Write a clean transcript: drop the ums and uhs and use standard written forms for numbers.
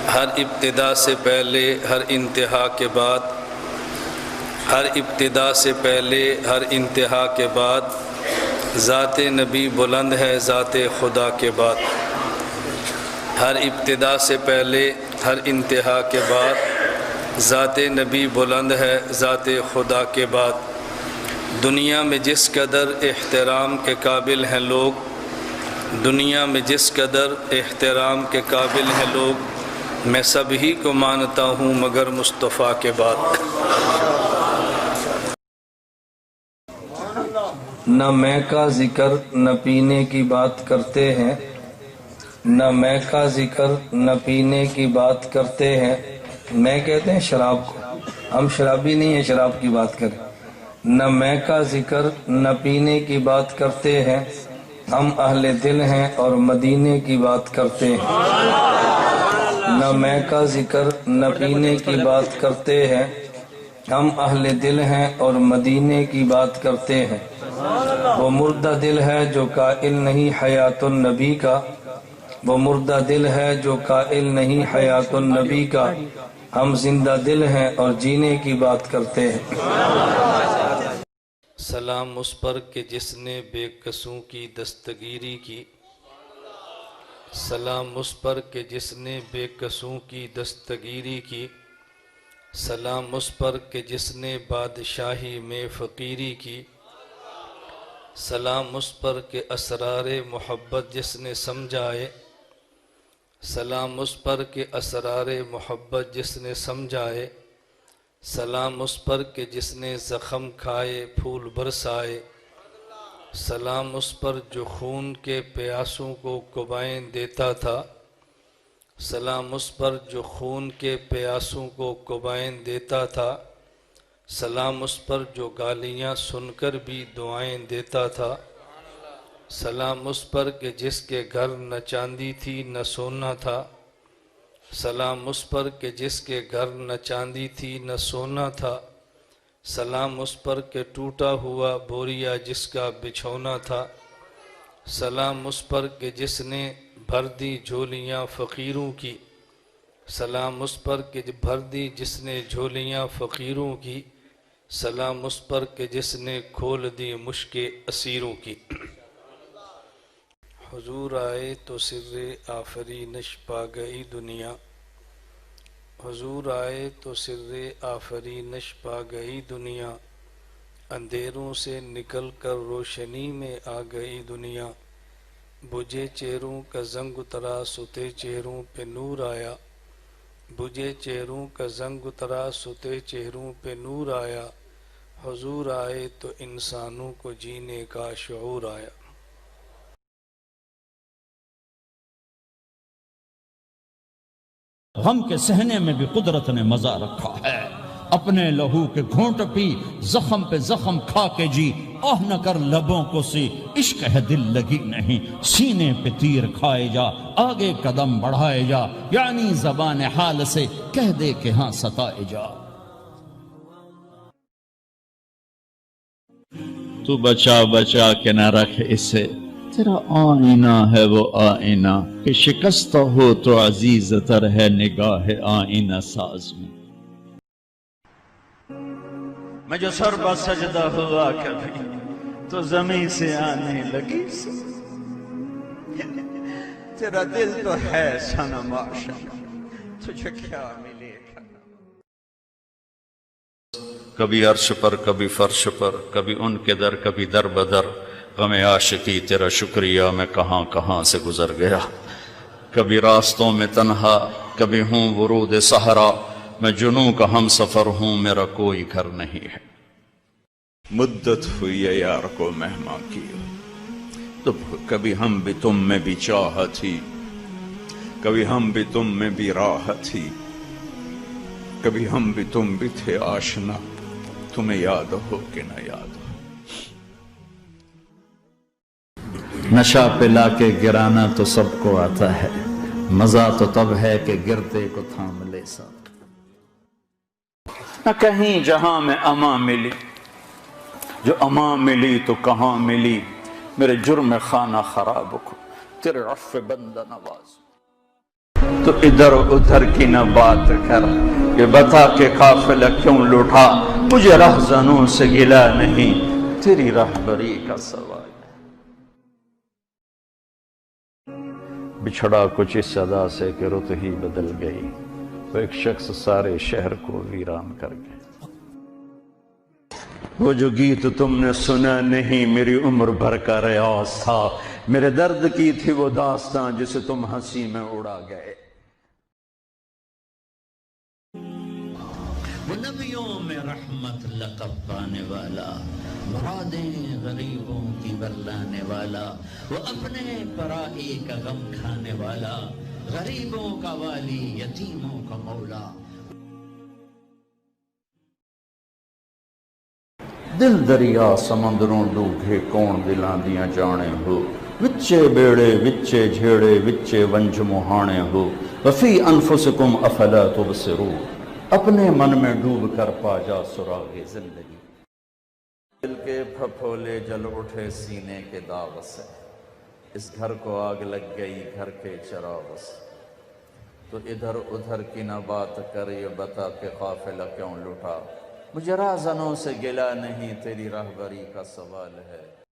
ہر ابتدا سے پہلے ہر انتہا کے بعد، ہر ابتدا سے پہلے ہر انتہا کے بعد ذات نبی بلند ہے ذات خدا کے بعد۔ ہر ابتدا سے پہلے ہر انتہا کے بعد ذات نبی بلند ہے ذات خدا کے بعد۔ دنیا میں جس قدر احترام کے قابل ہیں لوگ، دنیا میں جس قدر احترام کے قابل ہیں لوگ، میں سب ہی کو مانتا ہوں مگر مصطفیٰ کے بعد۔ نہ میں کا ذکر نہ پینے کی بات کرتے ہیں، نہ میں کا ذکر نہ پینے کی بات کرتے ہیں۔ میں کہتے ہیں شراب کو، ہم شرابی نہیں ہیں شراب کی بات کریں۔ نہ میں کا ذکر نہ پینے کی بات کرتے ہیں، ہم اہل دل ہیں اور مدینے کی بات کرتے ہیں۔ نہ میں کا ذکر نہ پینے کی بات کرتے ہیں، ہم اہل دل ہیں اور مدینے کی بات کرتے ہیں۔ وہ مردہ دل ہے جو قائل نہیں حیات النبی کا، وہ مردہ دل ہے جو قائل نہیں حیات النبی کا، ہم زندہ دل ہیں اور جینے کی بات کرتے ہیں۔ سلام اس پر کہ جس نے بے قصوں کی دستگیری کی، سلام اس پر کہ جس نے بے قصوں کی دستگیری کی، سلام اس پر کہ جس نے بادشاہی میں فقیری کی، سلام اس پر کہ اسرار محبت جس نے سمجھائے، سلام اس پر کہ اسرار محبت جس نے سمجھائے، سلام اس پر کہ جس نے زخم کھائے پھول برسائے، سلام اس پر جو خون کے پیاسوں کو قبائیں دیتا تھا، سلام اس پر جو خون کے پیاسوں کو قبائیں دیتا تھا، سلام اس پر جو گالیاں سن کر بھی دعائیں دیتا تھا، سلام اس پر کہ جس کے گھر نہ چاندی تھی نہ سونا تھا، سلام اس پر کہ جس کے گھر نہ چاندی تھی نہ سونا تھا، سلام اس پر کہ ٹوٹا ہوا بوریا جس کا بچھونا تھا، سلام اس پر کہ جس نے بھر دی جھولیاں فقیروں کی، سلام اس پر کہ بھر دی جس نے جھولیاں فقیروں کی، سلام اس پر کہ جس نے کھول دی مشک اسیروں کی۔ حضور آئے تو سر آفرینش پا گئی دنیا، حضور آئے تو سر آفرینش پا گئی دنیا، اندھیروں سے نکل کر روشنی میں آ گئی دنیا، بجھے چہروں کا زنگ اترا ستے چہروں پہ نور آیا، بجھے چہروں کا زنگ اترا ستے چہروں پہ نور آیا، حضور آئے تو انسانوں کو جینے کا شعور آیا۔ غم کے سہنے میں بھی قدرت نے مزہ رکھا ہے، اپنے لہو کے گھونٹ پی زخم پہ زخم کھا کے جی، آہ نہ کر لبوں کو سی عشق ہے دل لگی نہیں، سینے پہ تیر کھائے جا آگے قدم بڑھائے جا، یعنی زبان حال سے کہہ دے کہ ہاں ستائے جا۔ تو بچا بچا کے نہ رکھ اسے، تیرا آئینہ ہے وہ آئینہ کہ شکستہ ہو تو عزیز تر ہے نگاہ آئینہ ساز میں۔ میں جو سر بہ سجدہ ہوا کبھی تو زمین سے آنے لگی سے، تیرا دل تو ہے صنم عاشق، تجھے کیا ملے گا۔ کبھی عرش پر کبھی فرش پر، کبھی ان کے در کبھی در بدر، غم عاشقی تیرا شکریہ میں کہاں کہاں سے گزر گیا، کبھی راستوں میں تنہا کبھی ہوں ورود صحرا، میں جنوں کا ہم سفر ہوں میرا کوئی گھر نہیں ہے۔ مدت ہوئی ہے یار کو مہمان کی، تو کبھی ہم بھی تم میں بھی چاہ تھی، کبھی ہم بھی تم میں بھی راہ تھی، کبھی ہم بھی تم بھی تھے آشنا، تمہیں یاد ہو کہ نہ یاد ہو۔ نشہ پلا کے گرانا تو سب کو آتا ہے، مزہ تو تب ہے کہ گرتے کو تھام لے ساتھ۔ نہ کہیں جہاں میں اما ملی، جو اما ملی تو کہاں ملی، میرے جرم خانہ خراب کو تیرے عفو بندہ نواز۔ تو ادھر ادھر کی نہ بات کر، کہ بتا کہ قافلہ کیوں لوٹا، مجھے رہزنوں سے گلا نہیں، تیری رہبری کا سوال ہے۔ بچھڑا کچھ اس صدا سے کہ رت ہی بدل گئی، وہ ایک شخص سارے شہر کو ویران کر گیا۔ وہ جو گیت تم نے سنا نہیں میری عمر بھر کا ریاض تھا، میرے درد کی تھی وہ داستاں جسے تم ہنسی میں اڑا گئے۔ وہ نبیوں میں رحمت لقب پانے والا، مرادیں غریبوں کی برلانے والا، وہ اپنے پرائی کا غم کھانے والا، غریبوں کا والی یتیموں کا مولا۔ دل دریا سمندروں ڈوبے کون دلاں دیاں جانے ہو، وچے بیڑے وچے جھیڑے وچے ونج مہانے ہو، وفی انفسکم افلا تبصرون، اپنے من میں ڈوب کر پا جا سراغ زندگی۔ دل کے پھپھولے جل اٹھے سینے کے داغ سے، اس گھر کو آگ لگ گئی گھر کے چراغ سے، تو ادھر ادھر کی نہ بات کر، یہ بتا کہ قافلہ کیوں لٹا، مجھے رہزنوں سے گلا نہیں، تیری رہبری کا سوال ہے۔